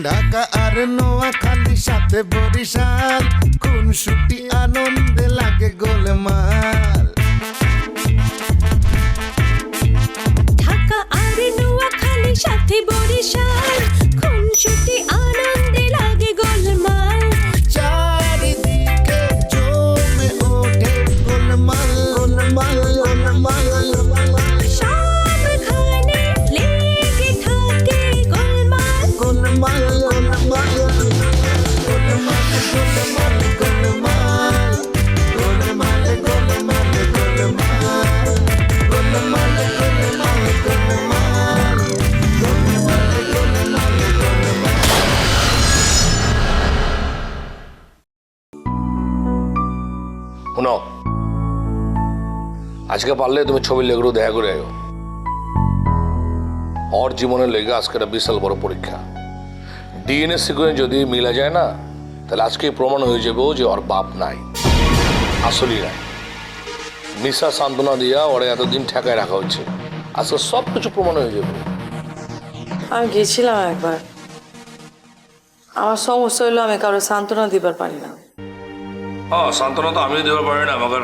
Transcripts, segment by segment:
ঢাকা আর নোয়াখালী সাথে বরিশাল, খুনসুটি আনন্দে লাগে গোলমাল। ঢাকা আর নোয়াখালী সাথে বরিশাল, খুনসুটি আনন্দে লাগে গোলমাল। চারিদিকে জমে ওঠে গোলমাল গোলমাল গোলমাল, সবখানে লেগে থাকে গোলমাল। গোলমাল গোলমাল গোলমাল গোলমাল গোলমাল গোলমাল গোলমাল গোলমাল গোলমাল গোলমাল গোলমাল গোলমাল গোলমাল। শোনো, আজকে পারলে তুমি ছবির লেগেও দেখা করে আয়ো। ওর জীবনের লেগে আজকে একটা বিশাল বড় পরীক্ষা। ডিএনএ সিকোয়েন্স যদি মিলা যায় না, তাহলে আজকেই প্রমাণ হয়ে যাবে যে ওর বাপ নাই, আসলেই নাই। মিশা সান্ত্বনা দিয়া ওরা এতদিন ঠেকায় রাখা হচ্ছে, আজকে সব কিছু প্রমাণ হয়ে যাবে। আমি গেছিলাম একবার, আমার সমস্যা হলো আমি কারো সান্ত্বনা দিবার পারি না। হ্যাঁ, সান্ত্বনা তো আমিও দেওয়ার পারি না, মগর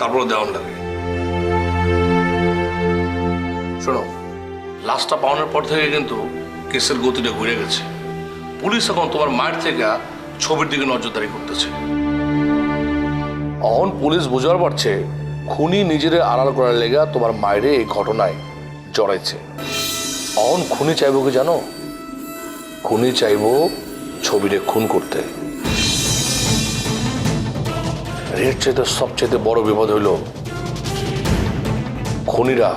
তারপর দেওয়ার লাগে। শোনো, লাশটা পাওয়ানোর পর থেকে কিন্তু কেসের গতিটা ঘুরে গেছে। পুলিশ এখন তোমার মায়ের থেকে ছবির দিকে নজরদারি করতেছে। এখন পুলিশ বুঝতে পারছে খুনি নিজের আড়াল করার লেগা তোমার মায়ের এই ঘটনায় জড়াইছে। এখন খুনি চাইবো কি জানো? খুনি চাইবো ছবিরে খুন করতে। এর চাইতে সবচেয়ে বড় বিপদ হইল খুনিরা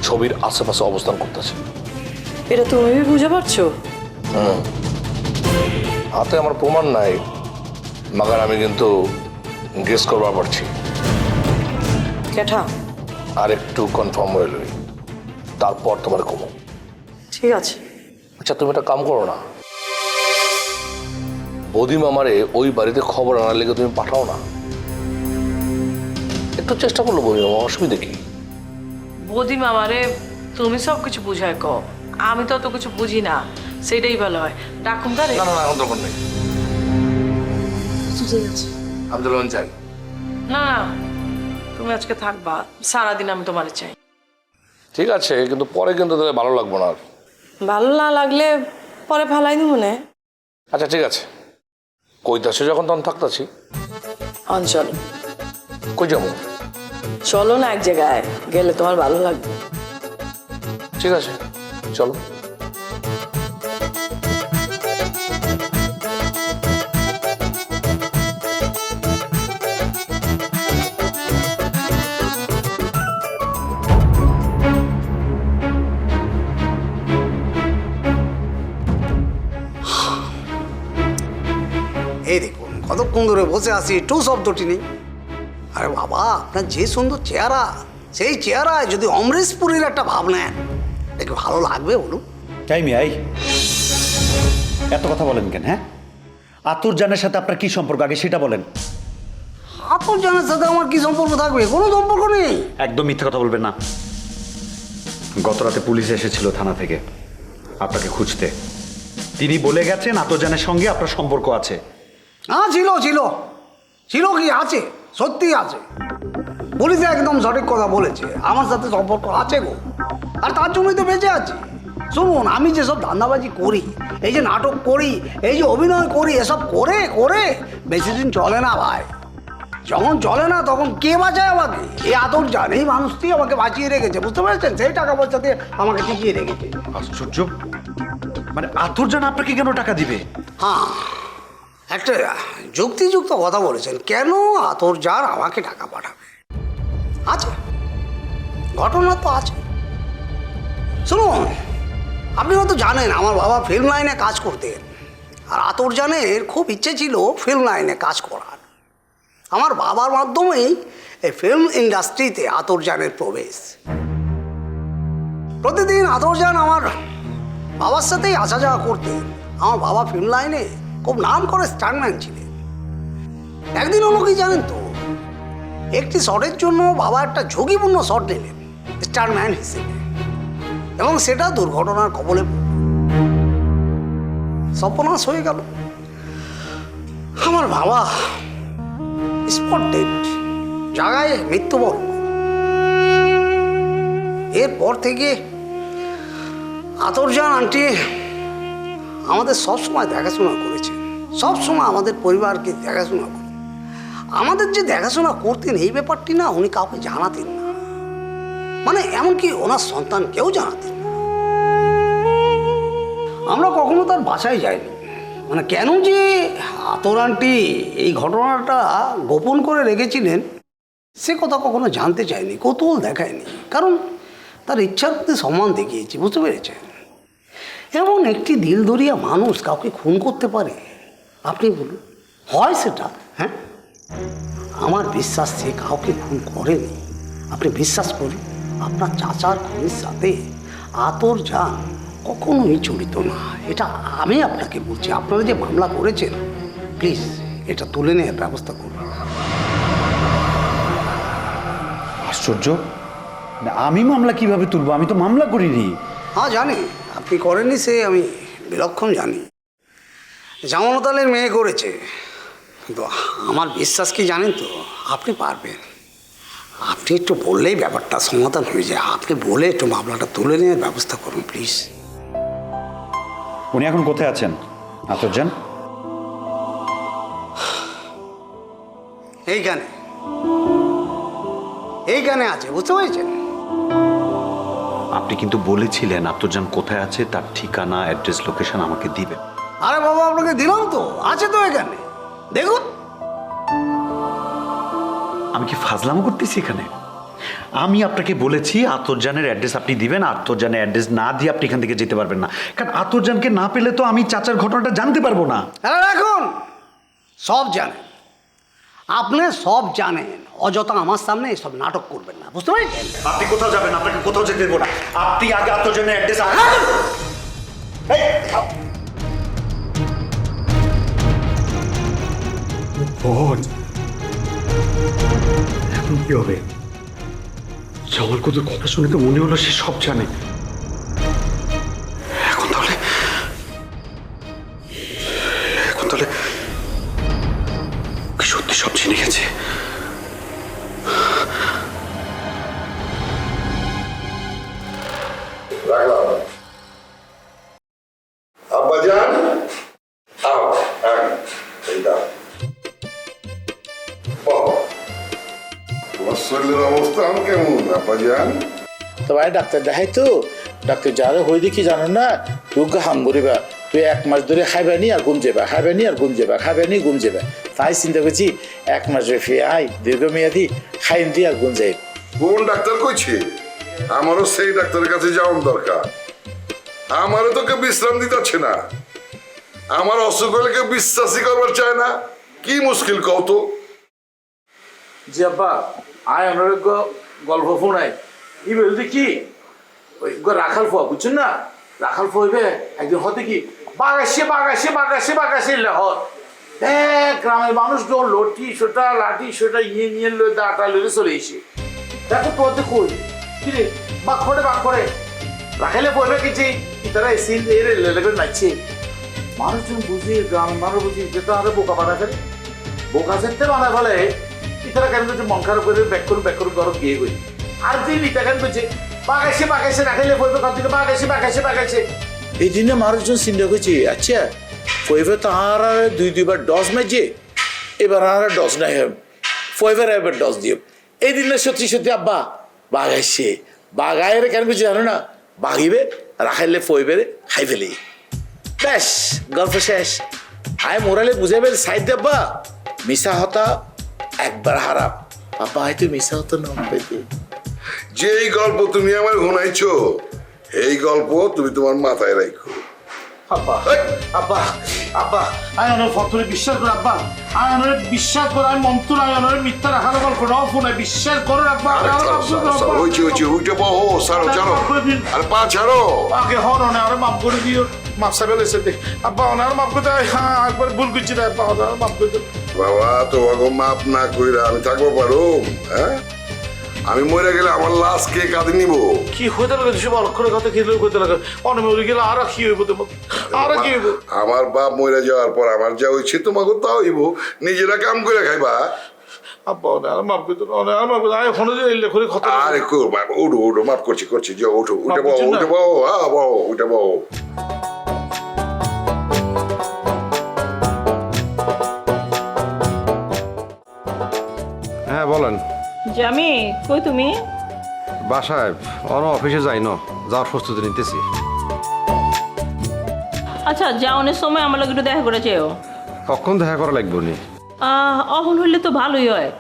ছবির আশেপাশে অবস্থান করতেছে। এটা তুমি বুঝে পারছো? হাতে আমার প্রমাণ নাই, মাগার আমি কিন্তু গেস করবার পারছি। কেঠা? আর একটু কনফার্ম হয়ে লই, তারপর তোমার কমো। ঠিক আছে। আচ্ছা, তুমি একটা কাম করো না, বৌদি মামারে ওই বাড়িতে খবর আনার লেগে তুমি পাঠাও না। একটু চেষ্টা করলো বৌদি মামা, অসুবিধা কি? বৌদি মামারে তুমি সব কিছু বুঝায় কও, আমি তো অত কিছু বুঝি না, সেটাই ভালো হয়। ডাকুন তারে? না না না, এখন দরকার নেই। ঠিক আছে। আব্দুল রহমান চাই। না না, তুমি আজকে থাকবা, সারাদিন আমি তোমার চাই। ঠিক আছে, কিন্তু পরে কিন্তু তাহলে ভালো লাগবো না আর। ভালো না লাগলে পরে ফালাই দিব না। আচ্ছা ঠিক আছে, কইতাছে যখন তখন থাকতাছি। অঞ্চল কই যাবো? চলো না এক জায়গায়, গেলে তোমার ভালো লাগবে। ঠিক আছে, চলো। এই দেখুন কতক্ষণ ধরে বসে আছি, টু শব্দটি নেই। আরে বাবা, আপনার যে সুন্দর চেহারা, সেই চেহারায় যদি অমরেশপুরীর একটা ভাব নেন, দেখে ভালো লাগবে বলুন। তাই মিয়াই এত কথা বলেন কেন? হ্যাঁ, আতুর জানের সাথে আপনার কি সম্পর্ক আগে সেটা বলেন। আতর জানের সাথে আমার কি সম্পর্ক থাকবে? কোনো সম্পর্ক নেই। একদম মিথ্যা কথা বলবেন না। গত রাতে পুলিশ এসেছিল থানা থেকে আপনাকে খুঁজতে। তিনি বলে গেছেন আতুর জানের সঙ্গে আপনার সম্পর্ক আছে। হ্যাঁ, ছিল ছিল ছিল কি আছে, সত্যি আছে। পুলিশ একদম সঠিক কথা বলেছে, আমার সাথে সম্পর্ক আছে গো, আর তার জন্যই তো বেঁচে আছি। শুনুন, আমি যেসব ধান্দাবাজি করি, এই যে নাটক করি, এই যে অভিনয় করি, এসব করে করে বেশি দিন চলে না ভাই। যখন চলে না তখন কে বাঁচায় আমাকে? এই আতর জান, এই মানুষটি আমাকে বাঁচিয়ে রেখেছে, বুঝতে পেরেছেন? সেই টাকা পয়সা দিয়ে আমাকে টিকিয়ে রেখেছে। আশ্চর্য, মানে আতুর জান আপনাকে কেন টাকা দিবে? হ্যাঁ, একটা যুক্তিযুক্ত কথা বলেছেন। কেন আতর জান আমাকে টাকা পাঠাবে? আছে, ঘটনা তো আছে। শুনুন, আপনি হয়তো জানেন আমার বাবা ফিল্ম লাইনে কাজ করতেন, আর আতর জানের খুব ইচ্ছে ছিল ফিল্ম লাইনে কাজ করার। আমার বাবার মাধ্যমেই এই ফিল্ম ইন্ডাস্ট্রিতে আতর জানের প্রবেশ। প্রতিদিন আতর জান আমার বাবার সাথেই আসা যাওয়া করতেন। আমার বাবা ফিল্ম লাইনে খুব নাম করে স্টান্টম্যান ছিলেন। একদিন হলো কি জানেন তো, একটি শটের জন্য বাবা একটা ঝুঁকিপূর্ণ শট নিলেন স্টারম্যান হিসেবে, এবং সেটা দুর্ঘটনার কবলে পড়ল। সর্বনাশ হয়ে গেল। আমার বাবা স্পট ডেট, জায়গায় মৃত্যুবরণ। এরপর থেকে আতরজান আন্টি আমাদের সবসময় দেখাশোনা করেছে, সবসময় আমাদের পরিবারকে দেখাশোনা করে। আমাদের যে দেখাশোনা করতেন এই ব্যাপারটি না উনি কাউকে জানাতেন না, মানে এমনকি ওনার সন্তানকেও জানাতেন না। আমরা কখনো তার বাসায় যাইনি, মানে কেন যে আতর আন্টি এই ঘটনাটা গোপন করে রেখেছিলেন সে কথা কখনো জানতে চায়নি, কৌতূহল দেখায়নি, কারণ তার ইচ্ছার প্রতি সম্মান দেখিয়েছি, বুঝতে পেরেছেন? এমন একটি দিলদরিয়া মানুষ কাউকে খুন করতে পারে? আপনি বলুন, হয় সেটা? হ্যাঁ, আমার বিশ্বাস সে কাউকে খুন করেনি। আপনি বিশ্বাস করুন, আপনার চাচার খুনের সাথে আতরজান কখনোই জড়িত না। এটা আমি আপনাকে বলছি। আপনারা যে মামলা করেছেন, প্লিজ এটা তুলে নেওয়ার ব্যবস্থা করুন। আশ্চর্য, আমি মামলা কিভাবে তুলবো? আমি তো মামলা করিনি। হ্যাঁ জানি আপনি করেননি, সে আমি বিলক্ষণ জানি। জামানতালের মেয়ে করেছে, কিন্তু আমার বিশ্বাস কি জানেন তো, আপনি পারবেন। আপনি একটু বললেই ব্যাপারটা সমাধান হয়ে যায়। আপনি বলে একটু মামলাটা তুলে নেওয়ার ব্যবস্থা করুন প্লিজ। উনি এখন কোথায় আছেন আতরজান? এইখানে এইখানে আছে, বুঝতে পেরেছেন? আপনি কিন্তু বলেছিলেন আতরজান কোথায় আছে তার ঠিকানা, অ্যাড্রেস, লোকেশন আমাকে দিবেন। আরে বাবা, আপনাকে দিলাম তো, আছে তো এখানে, দেখুন। আমি কি ফাজলামো করতেছি এখানে? আমি আপনাকে বলেছি আতরজানের অ্যাড্রেস আপনি দিবেন, আতরজানের অ্যাড্রেস না দিয়ে আপনি এখান থেকে যেতে পারবেন না, কারণ আতরজানকে না পেলে তো আমি চাচার ঘটনাটা জানতে পারবো না। হ্যাঁ রাখুন, সব জানেন, আপনি সব জানেন, অযথা আমার সামনে এসব নাটক করবেন না, বুঝতে পেরেছেন? আপনি কোথাও যাবেন, আপনাকে কোথাও যেতে দেবো না। আপনি আগে আতরজানের অ্যাড্রেস এখন কি হবে? জামাল কুতুর কথা শুনে তো মনে হলো সে সব জানে। এখন তাহলে কি সত্যি সব জেনে গেছে? আব্বাজান, আও, এই দাও। তোমার শরীরের অবস্থা আমি কেমন আব্বাজান? তোমার ডাক্তার দেখাই তো, ডাক্তার যারা হয়ে দেখি জানো না, তুই হাম করিবা, তুই 1 মাস ধরে খাইবানি আর গুম যাবা, খাইবানি আর গুম যাবা, খাইবানি গুম যাবা। তাই চিন্তা করছি 1 মাস রেফে আই দীর্ঘমেয়াদী খাইন দি আর গুম যাই। কোন ডাক্তার কইছে? আমারও সেই ডাক্তারের কাছে যাওয়ার দরকার। আমারও তোকে বিশ্রাম দিতে না, আমার অসুখ হলে কেউ বিশ্বাসই করবার চায় না। কি মুশকিল কও তো? জি আব্বা, আয় আমার গল্প ফোনাই ই বলতে কি ওই রাখাল ফোয়া বুঝছেন না, রাখাল ফোয়াবে একদিন হতে কি বাগাসে হত গ্রামের মানুষ লটি সোটা লাঠি সোটা নিয়ে দাটা লড়ে চলে এসে দেখো তোর দেখো কিরে বাঘ করে রাখালে বলবে কি তারা এসে লেগে নাচছে। মানুষজন বুঝি, গ্রামের মানুষ বুঝি যেটা আরে বোকা বানা ফেলে, বোকা যেতে বানা ফেলে ইতারা কেন করছে মন খারাপ করে ব্যাক করুন গরম গিয়ে গই। আর দিন ইটা কেন করছে বাগাসে রাখাইলে বলবে কত থেকে বাগাসে এই দিনে মানুষজন চিন্তা করছে আচ্ছা ফইবে তো আর 2-2বার ডজ মেজে, এবার আর ডজ নাই ফইবার এবার ডজ দিও। এই দিনে সত্যি আব্বা বাগাইরে কেন করছে জানো না, বাগিবে রাখাইলে ফইবে খাই ফেলে, ব্যাস গল্প শেষ। আয় মোরালে বুঝে ফেল সাইড দেব্বা মিশা হতা একবার হারাপ, বাবা হয়তো মিশা হতো নাম পেতে। যেই গল্প তুমি আমার শোনাইছো এই গল্প তুমি তোমার মাথায় রাখো। আব্বা আয়নের ফটোরে বিশ্বাস করে আব্বা, আয়নের বিশ্বাস করে আমি মন্ত্র আয়নের মিথ্যা রাখার গল্প নাও ফোনে বিশ্বাস করে আব্বা। হইছে উইটা বহ সারো আর পা ছাড়ো আগে হন আর মাফ করে দিও, মাফ সাবেল এসে দেখ আব্বা ওনার মাফ করে দেয়। হ্যাঁ একবার ভুল করছি রে আব্বা, ওনার মাফ করে দেয়। বাবা তোমাকে মাপ না কইরা আমি থাকবো পারো? হ্যাঁ আমি মরে গেলে আমার লাশ কে কাঁদে নিব? কি হইতে লাগে সব অলক্ষণের কথা খেলে কইতে লাগে অনেক মরে গেলে আর কি হইব তোমার আর কি হইব আমার বাপ মরে যাওয়ার পর আমার যা হয়েছে তোমাকে তা হইব, নিজেরা কাম করে খাইবা। আব্বা আর মাফ করতে আর মাফ করতে আয় ফোনে যে এলে করে কথা আরে উঠো উঠো, মাফ করছি যে উঠো, উঠে বো করছেন না? উঠে বো, হ্যাঁ বো উঠে বো। হ্যাঁ বলেন। জামি কই তুমি? বাসায় অফিসে যাই না, যাওয়ার প্রস্তুতি নিতেছি। আচ্ছা যাওনের সময় আমার লোক একটু দেখা করে যেও। কখন দেখা করা লাগবে নি? অহন হইলে তো ভালোই হয়।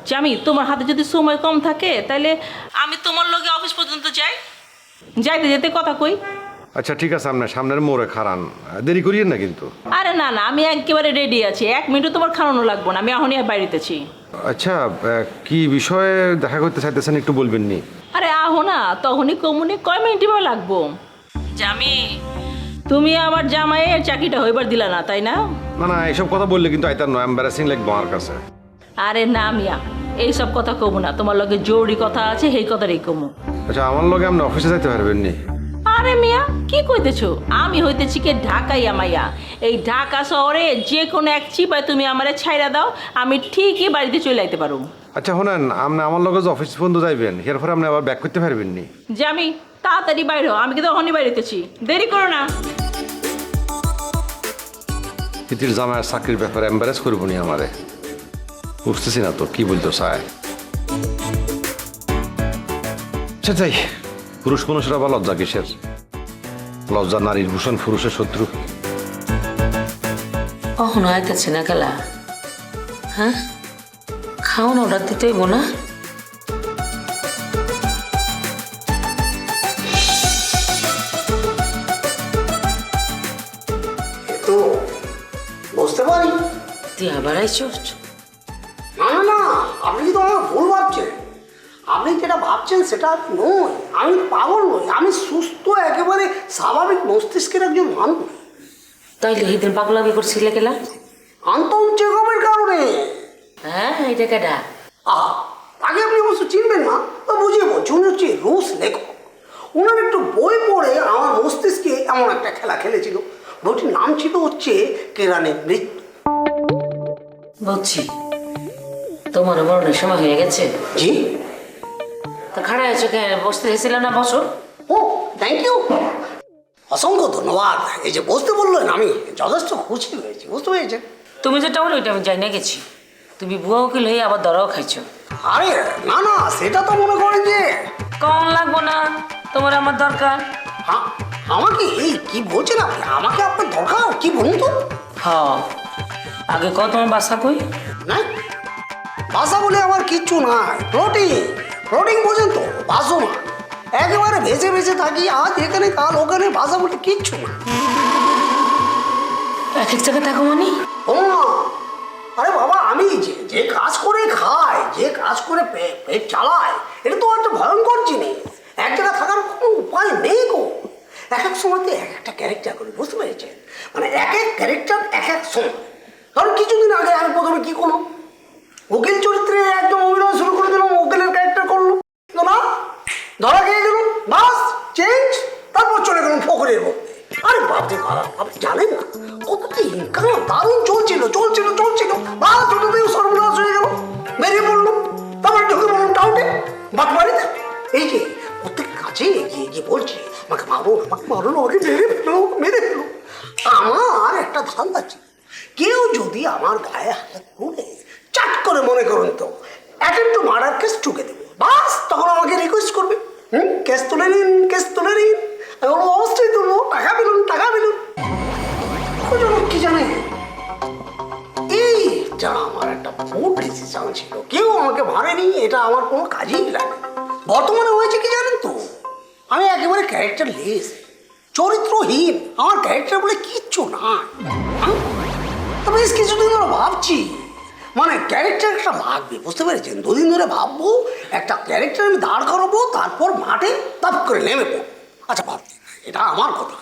জামি তোমার হাতে যদি সময় কম থাকে তাহলে আমি তোমার লগে অফিস পর্যন্ত যাই, যাইতে যেতে কথা কই। আচ্ছা ঠিক আছে, আপনার সামনের মোড়ে খারান, দেরি করিয়েন না কিন্তু। আরে না না, আমি একেবারে রেডি আছি, 1 মিনিটও তোমার খাওয়ানো লাগবো না, আমি এখনই বাইরেতেছি। আচ্ছা কি বিষয়ে দেখা করতে চাইতেছেন একটু বলবেন নি? আরে আহো না, তখনই কমুনি, কয় মিনিটই বা লাগবো। জামি তুমি আমার জামাইয়ের চাকরিটা হইবার দিলা না, তাই না? না না, এইসব কথা বললে কিন্তু আইতার নয়, এম্বারাসিং লাগবে আমার কাছে। আরে না মিয়া, এইসব কথা কমু না, তোমার লগে জরুরি কথা আছে, সেই কথাটাই কমু। আচ্ছা আমার লগে আপনি অফিসে যাইতে পারবেন নি? আরে মিয়া কি কইতেছো, আমি হইতেছি কে ঢাকাই আমাইয়া। এই ঢাকা শহরে যে কোনো এক চিপায় তুমি আমারে ছাইরা দাও, আমি ঠিকই বাড়িতে চলে আইতে পারো। আচ্ছা শোনেন, আপনি আমার লগে যে অফিস পর্যন্ত যাইবেন, এরপরে আপনি আবার ব্যাক করতে পারবেন নি? যে আমি তাড়াতাড়ি বাইর হও, আমি কিন্তু এখনই বাইরেতেছি, দেরি করো না। তিতির জামাইয়ের চাকরির ব্যাপারে এম্বারেস করবো নি আমারে? বুঝতেছি না তো কি বলতো চায়। আচ্ছা যাই, পুরুষ মানুষের আবার লজ্জা কিসের? লজ্জা নারীর ভূষণ, পুরুষের শত্রু। কখনো আইতেছে না গেলা? হ্যাঁ খাওন অর্ডার দিতে হইব না? তো বুঝতে পারি। তুই আবার আইসস? না না না, আপনি কিন্তু আমার ভুল ভাবছেন। আপনি যেটা ভাবছেন সেটা নয়, আমি পাগল নই, আমি সুস্থ একেবারে স্বাভাবিক মস্তিষ্কের একজন মানুষ। তাইলে সেদিন পাগলামি করছিলে গেলা? আন্তন চেকআপের কারণে। হ্যাঁ এটা কেডা? আগে আপনি অবশ্য চিনবেন না, তো বুঝিয়ে বলছি, উনি হচ্ছে রুশ লেখক। ওনার একটু বই পড়ে আমার মস্তিষ্কে এমন একটা খেলা খেলেছিল, বইটির নাম ছিল হচ্ছে কেরানের মৃত্যু। বুঝছি, তোমার মরণের সময় হয়ে গেছে। জি। তা খাড়া আছো কেন, বসতে এসেছিল না? বসো। ও থ্যাংক ইউ, অসংখ্য ধন্যবাদ। এই যে বসতে বললেন, আমি যথেষ্ট খুশি হয়েছি, বুঝতে পেরেছেন? তুমি যেটা বলো ওইটা আমি যাই না গেছি, তুমি বুয়া উকিল হয়ে আবার দরাও খাইছো। আরে না না, সেটা তো মনে করেন যে কম লাগবো না, তোমার আমার দরকার। আমাকে এই কি বলছেন আপনি? আমাকে আপনার দরকার কি বলুন তো? হ্যাঁ আগে কত তোমার বাসা কই? না বাসা বলে আমার কিচ্ছু নাই, প্রোটিন প্রোটিন বোঝেন তো, বাসও না, একেবারে ভেসে ভেসে থাকি, আজ এখানে কাল ওখানে, বাসা বলে কিচ্ছু না। এক এক জায়গায় থাকো মানে? ও আরে বাবা, আমি যে কাজ করে খাই, যে কাজ করে পেট চালাই, এটা তো একটা ভয়ঙ্কর জিনিস। এক জায়গায় থাকার কোনো উপায় নেই গো। এক এক সময়তে এক একটা ক্যারেক্টার করি, বুঝতে পেরেছেন? মানে এক এক ক্যারেক্টার এক এক সময়। কারণ কিছুদিন আগে আমি প্রথমে কি করলো, উকিল চরিত্রে একদম অভিনয় শুরু করে দিলাম, উকিলের ক্যারেক্টার করলো না, ধরা খেয়ে গেলাম, বাস চেঞ্জ, তারপর চলে গেলাম ফকরের মধ্যে। আরে বাপরে বাবা, আপনি জানেন না কতটি ইনকাম দারুণ চলছিল চলছিল চলছিল, বাস ওটাতেও সর্বনাশ হয়ে গেল, বেরিয়ে পড়লো। তারপর ঢুকে পড়লাম টাউনে, বাটবাড়িতে। এই যে প্রত্যেক কাজে এগিয়ে গিয়ে বলছে আমাকে মারো, আমাকে মারো, আমাকে মেরে ফেলো, মেরে ফেলো। আমার একটা ধান্দা ছিল, কেউ যদি আমার গায়ে হাত তুলে চাট করে মনে করুন তো অ্যাটেম্প টু মার্ডার কেস ঠুকে দেবো, বাস তখন আমাকে রিকোয়েস্ট করবে, কেস তুলে নিন, কেস তুলে নিন। আমি বলবো অবশ্যই তুলবো, টাকা পেলুন, টাকা পেলুন। কি জানে, এইটা আমার একটা ভুল ডিসিশন ছিল, কেউ আমাকে মারেনি, এটা আমার কোনো কাজেই লাগে। বর্তমানে হয়েছে কি জানেন তো, আমি একেবারে ক্যারেক্টার লেস, চরিত্রহীন, আমার ক্যারেক্টার বলে কিচ্ছু না। তবে বেশ কিছুদিন ধরে ভাবছি, মানে ক্যারেক্টার একটা লাগবে, বুঝতে পেরেছেন? 2 দিন ধরে ভাববো একটা ক্যারেক্টার আমি দাঁড় করাবো, তারপর মাঠে তাপ করে নেমে পড়বো। আচ্ছা ভাবছি, এটা আমার কথা,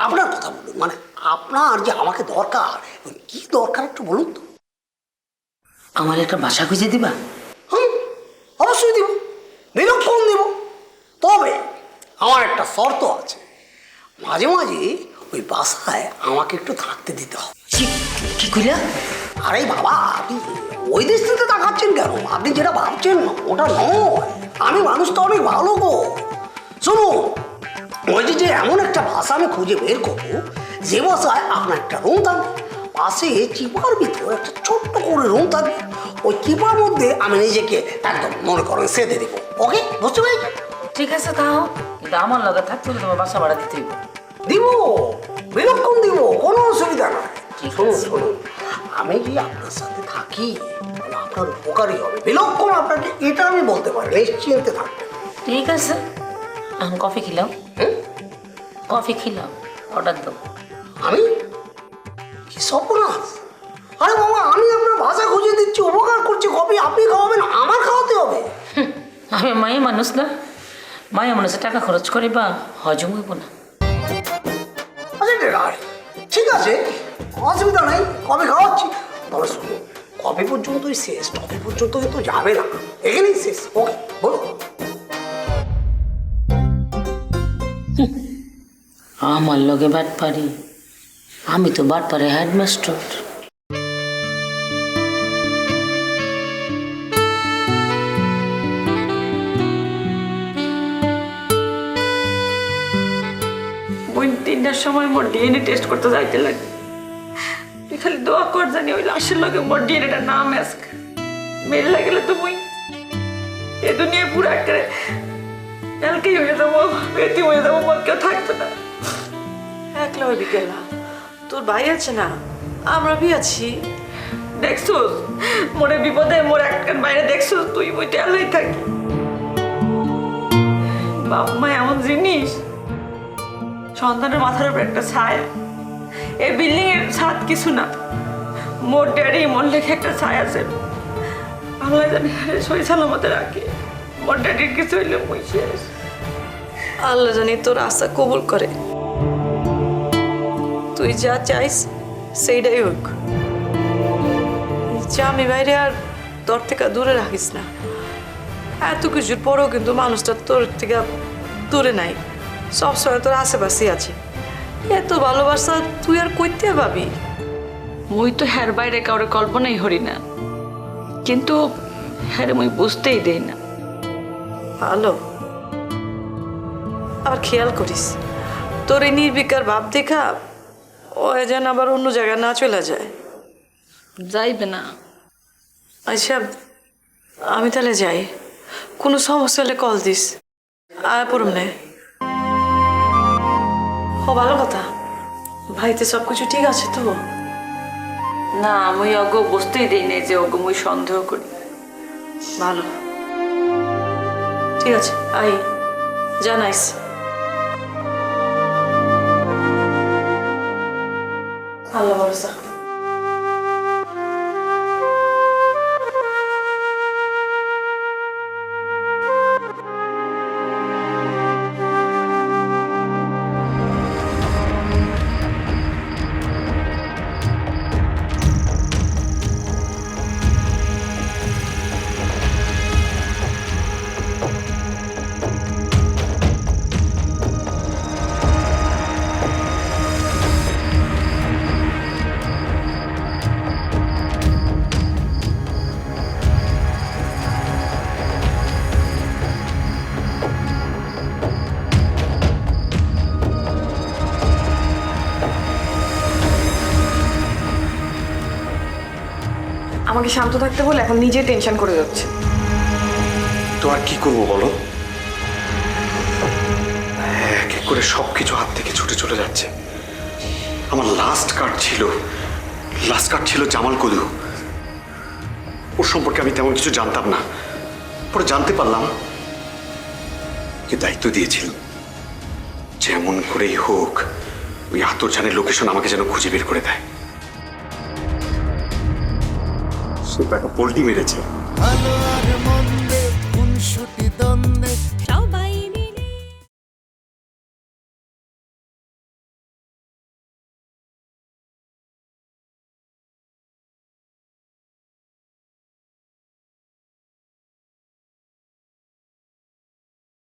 আপনার কথা বলুন, মানে আপনার যে আমাকে দরকার, কি দরকার একটু বলুন তো। আমার একটা বাসা খুঁজে দিবা? অবশ্যই দিব। একটা শর্ত আছে, মাঝে মাঝে ওই বাসায় আমাকে একটু থাকতে দিতে হবে। কি কইলা? আরে বাবা, আপনি ওই দৃষ্টিতে তাকাচ্ছেন কেন? আপনি যেটা ভাবছেন ওটা নয়। আমি মানুষটা অনেক ভালো গো। শুনুন, ওই যে এমন একটা ভাষা আমি খুঁজে বের করবো যে ভাষায় আপনার একটা রুম থাকবে, পাশে চিপার ভিতরে একটা ছোট্ট করে রুম থাকবে, ওই চিপার মধ্যে আমি নিজেকে একদম মনে করেন সেধে দেবো। ওকে, বুঝতে পেরেছি? ঠিক আছে তাও, কিন্তু আমার লগে থাকতে হলে তোমার বাসা ভাড়া দিতে হইব। দিব, বিলক্ষণ দিব, কোনো অসুবিধা নয়। শুনুন শুনুন, আমি যদি আপনার সাথে থাকি তাহলে আপনার উপকারই হবে, বিলক্ষণ আপনাকে এটা আমি বলতে পারি, নিশ্চিন্তে থাকবেন। ঠিক আছে, এখন কফি খিলাও। কফি খিলাও, অর্ডার দাও। আমি কি সর্বনাশ! আরে বাবা, আমি আপনার ভাষা খুঁজে দিচ্ছি, উপকার করছি, কফি আপনি খাওয়াবেন, আমার খাওয়াতে হবে? আমি মায়ে মানুষ না, মায়া মানুষের টাকা খরচ করে বা হজম হইব না। আচ্ছা ঠিক আছে, অসুবিধা নেই, কফি খাওয়াচ্ছি। তবে শুনুন, কফি পর্যন্তই শেষ, কফি পর্যন্ত কিন্তু যাবে না, এখানেই শেষ। ওকে, বলো। আমার লগে বাট পারি, আমি তো বাট পারে হেডমাস্টার। ওই 3টার সময় মোর ডিএনএ টেস্ট করতে যাইতে লাগে। তুই খালি দোয়া কর জানি ওই লাশের লগে মোর ডিএনএটা না ম্যাচ মেল লাগলে তো মুই এ দুনিয়ায় পুরো একটা এলকেই হয়ে যাবো, বেতি হয়ে যাবো, মোর কেউ থাকবে না। একলা হয়ে বিকেলা, তোর ভাই আছে না, আমরা বি আছি। দেখছো মোরে বিপদে মোর একখান বাইরে দেখছো, তুই বইতে আলাই থাকি। বাপ মা এমন জিনিস, সন্তানের মাথার উপর একটা ছায়া। এই বিল্ডিং এর ছাদ কিছু না, মোর ড্যাডি মোর লেখে একটা ছায়া আছে। আল্লাহ জানি সই সালামতে রাখে। মোর ড্যাডির কিছু হইলে মুই শেষ। আল্লাহ জানি তোর আশা কবুল করে, তুই যা চাইস সেইটাই হোক। যা আমি বাইরে আর তোর থেকে দূরে রাখিস না। এত কিছুর পরেও কিন্তু মানুষটা তোর থেকে দূরে নাই, সবসময় তোর আশেপাশে আছে। এত ভালোবাসা তুই আর কইতে পাবি? মুই তো হ্যার বাইরে কাউরে কল্পনাই হরি না, কিন্তু হ্যাঁ মুই বুঝতেই দেই না। ভালো, আর খেয়াল করিস তোর এই নির্বিকার ভাব দেখা ও যেন আবার অন্য জায়গায় না চলে যায়। যাইবে না? আচ্ছা আমি তাহলে যাই, কোনো সমস্যা হলে কল দিস, আর পড়ম নে। ও ভালো কথা, ভাইতে সব কিছু ঠিক আছে তো? না, আমি অজ্ঞ বুঝতেই দিই নাই যে অজ্ঞ মুই সন্দেহ করি। ভালো, ঠিক আছে, আই জানাইস। আল্লাহ ভরসা। আমাকে শান্ত থাকতে বলে এখন নিজে টেনশন করে যাচ্ছে। তো আর কি করবো বলো, এক এক করে সব কিছু হাত থেকে ছুটে চলে যাচ্ছে। আমার লাস্ট কার্ড ছিল জামাল কদু। ওর সম্পর্কে আমি তেমন কিছু জানতাম না, পরে জানতে পারলাম কি দায়িত্ব দিয়েছিল যেমন করেই হোক ওই আতরজানের লোকেশন আমাকে যেন খুঁজে বের করে দেয়। সে একটা পোল্টি মেরেছে।